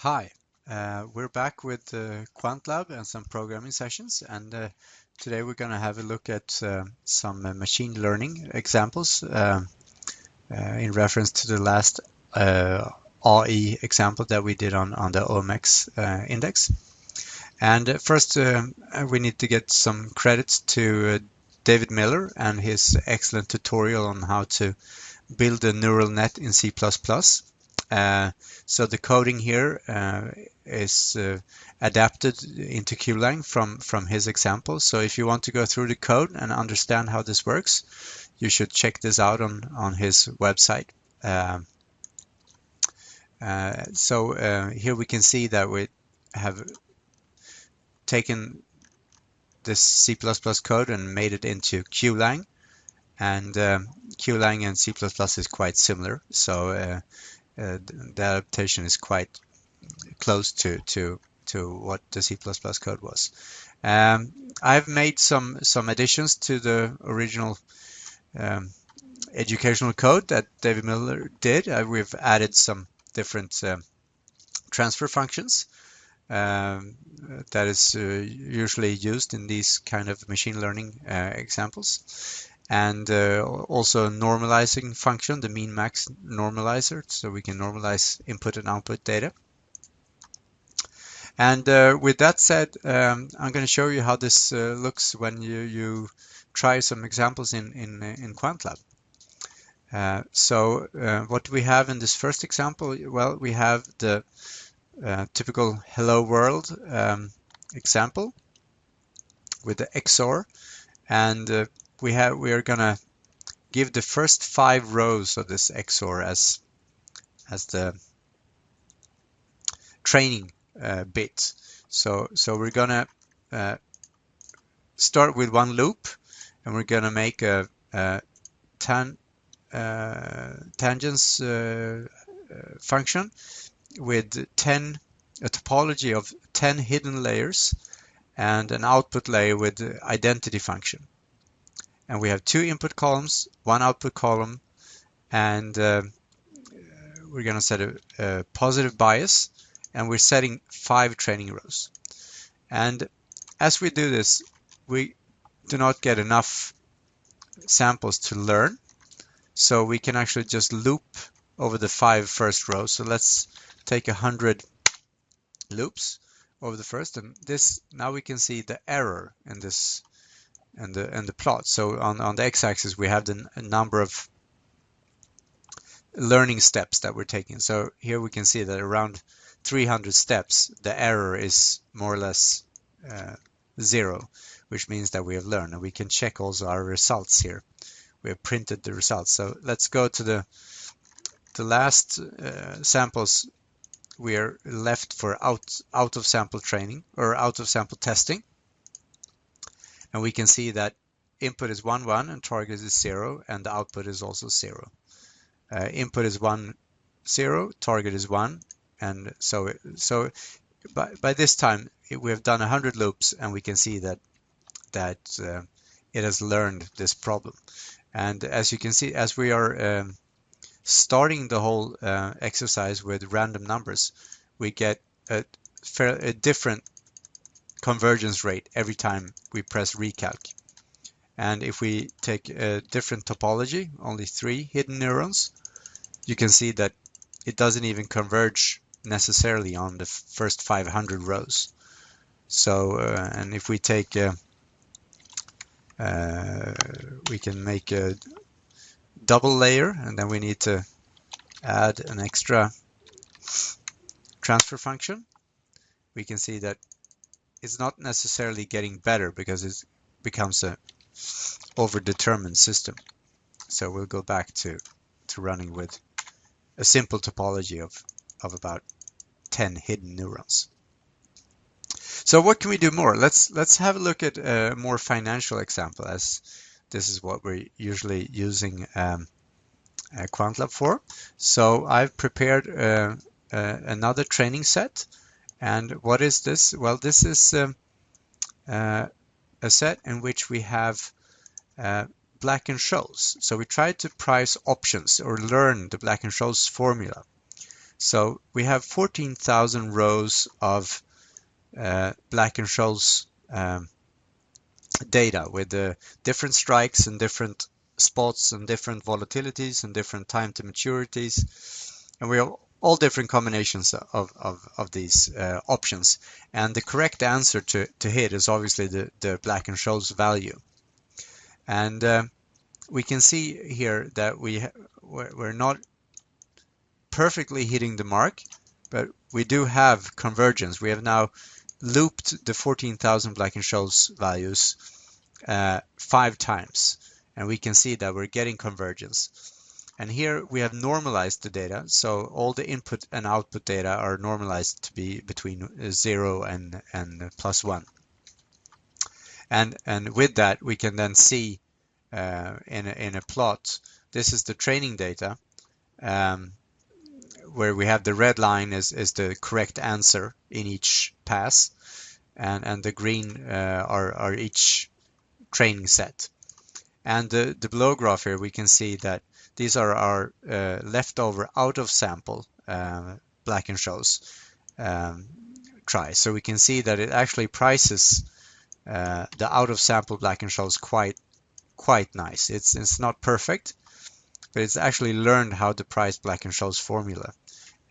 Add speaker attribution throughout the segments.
Speaker 1: Hi, we're back with Quantlab and some programming sessions, and today we're going to have a look at some machine learning examples in reference to the last AI example that we did on the OMX index. And first, we need to get some credits to David Miller and his excellent tutorial on how to build a neural net in C++. So the coding here is adapted into Qlang from his example. So if you want to go through the code and understand how this works, you should check this out on his website. Here we can see that we have taken this C++ code and made it into Qlang, and Qlang and C++ is quite similar, so the adaptation is quite close to what the C++ code was. I've made some additions to the original educational code that David Miller did. We've added some different transfer functions that is usually used in these kind of machine learning examples. And also a normalizing function, the mean max normalizer, so we can normalize input and output data. And with that said, I'm going to show you how this looks when you try some examples in Quantlab. What do we have in this first example? Well, we have the typical hello world example with the XOR, and we are gonna give the first 5 rows of this XOR as the training bit. So we're gonna start with one loop, and we're gonna make a tangents function with a topology of 10 hidden layers and an output layer with the identity function. And we have 2 input columns, 1 output column, and we're going to set a positive bias, and we're setting 5 training rows. And as we do this, we do not get enough samples to learn, so we can actually just loop over the 5 first rows. So let's take 100 loops over the first, and this, now we can see the error in this and the plot. So on the x-axis we have the number of learning steps that we're taking. So here we can see that around 300 steps the error is more or less 0, which means that we have learned, and we can check also our results here. We have printed the results. So let's go to the last samples. We are left for out of sample training or out of sample testing. And we can see that input is 1, 1, and target is 0, and the output is also 0. Input is 1, 0, target is 1, and so by this time we have done 100 loops, and we can see that it has learned this problem. And as you can see, as we are starting the whole exercise with random numbers, we get a different convergence rate every time we press recalc. And if we take a different topology, only 3 hidden neurons, you can see that it doesn't even converge necessarily on the first 500 rows. So and if we take we can make a double layer, and then we need to add an extra transfer function. We can see that it's not necessarily getting better because it becomes a overdetermined system. So we'll go back to running with a simple topology of about 10 hidden neurons. So what can we do more? Let's have a look at a more financial example, as this is what we're usually using Quantlab for. So I've prepared another training set. And what is this? Well, this is a set in which we have Black-Scholes. So we try to price options or learn the Black-Scholes formula. So we have 14,000 rows of Black-Scholes data with different strikes and different spots and different volatilities and different time to maturities. And we have all different combinations of these options. And the correct answer to hit is obviously the Black-Scholes value. And we can see here that we're not perfectly hitting the mark, but we do have convergence. We have now looped the 14,000 Black-Scholes values 5 times, and we can see that we're getting convergence. And here we have normalized the data, so all the input and output data are normalized to be between 0 and +1. And with that, we can then see in a plot, this is the training data, where we have the red line is the correct answer in each pass, and the green are each training set. And the below graph here, we can see that these are our leftover out of sample Black-Scholes tries. So we can see that it actually prices the out of sample Black-Scholes quite nice. It's not perfect, but it's actually learned how to price Black-Scholes formula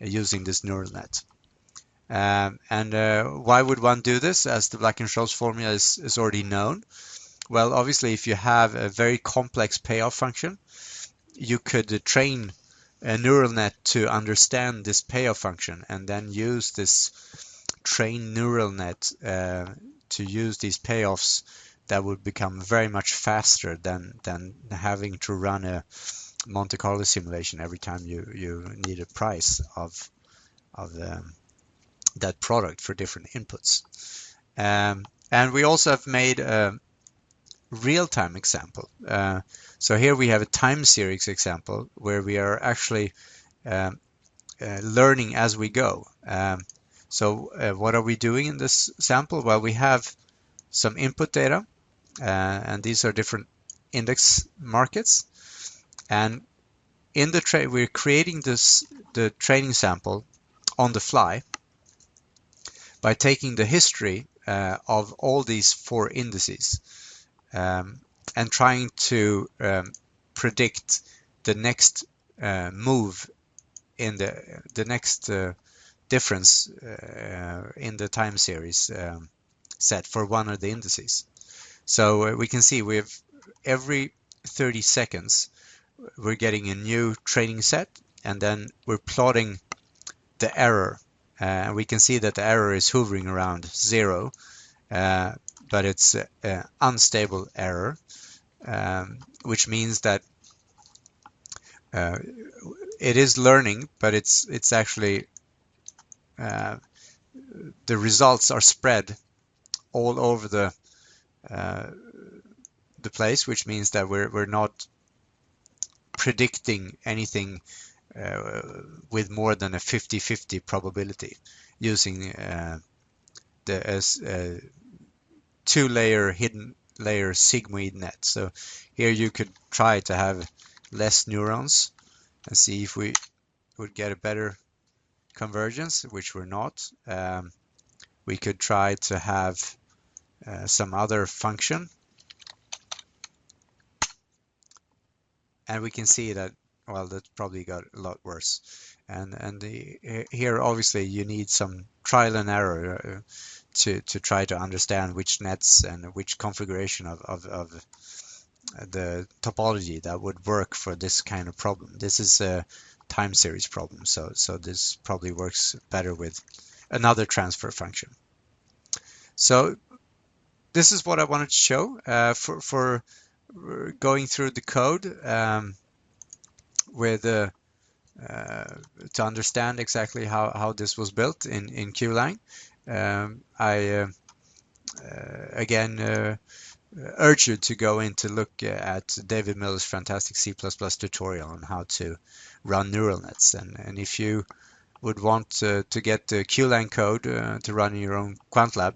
Speaker 1: using this neural net. Why would one do this, as the Black-Scholes formula is already known? Well, obviously, if you have a very complex payoff function, you could train a neural net to understand this payoff function and then use this trained neural net to use these payoffs that would become very much faster than having to run a Monte Carlo simulation every time you need a price of that product for different inputs. And we also have made a real-time example. So here we have a time series example where we are actually learning as we go. So what are we doing in this sample? Well, we have some input data, and these are different index markets. And in the we're creating the training sample on the fly by taking the history of all these 4 indices and trying to predict the next move in the next difference in the time series set for one of the indices. So we can see we have every 30 seconds we're getting a new training set, and then we're plotting the error. We can see that the error is hovering around 0, but it's an unstable error, which means that it is learning, but it's actually the results are spread all over the place, which means that we're not predicting anything with more than a 50-50 probability using the 2-layer hidden layer sigmoid net. So here you could try to have less neurons and see if we would get a better convergence, which we're not. We could try to have some other function, and we can see that, well, that probably got a lot worse. And here obviously you need some trial and error to try to understand which nets and which configuration of the topology that would work for this kind of problem. This is a time series problem, so this probably works better with another transfer function. So this is what I wanted to show for going through the code with to understand exactly how this was built in Qlang. I again urge you to go in to look at David Miller's fantastic C++ tutorial on how to run neural nets. And if you would want to get the Qlang code to run in your own Quantlab,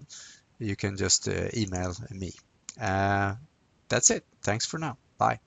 Speaker 1: you can just email me. That's it. Thanks for now. Bye.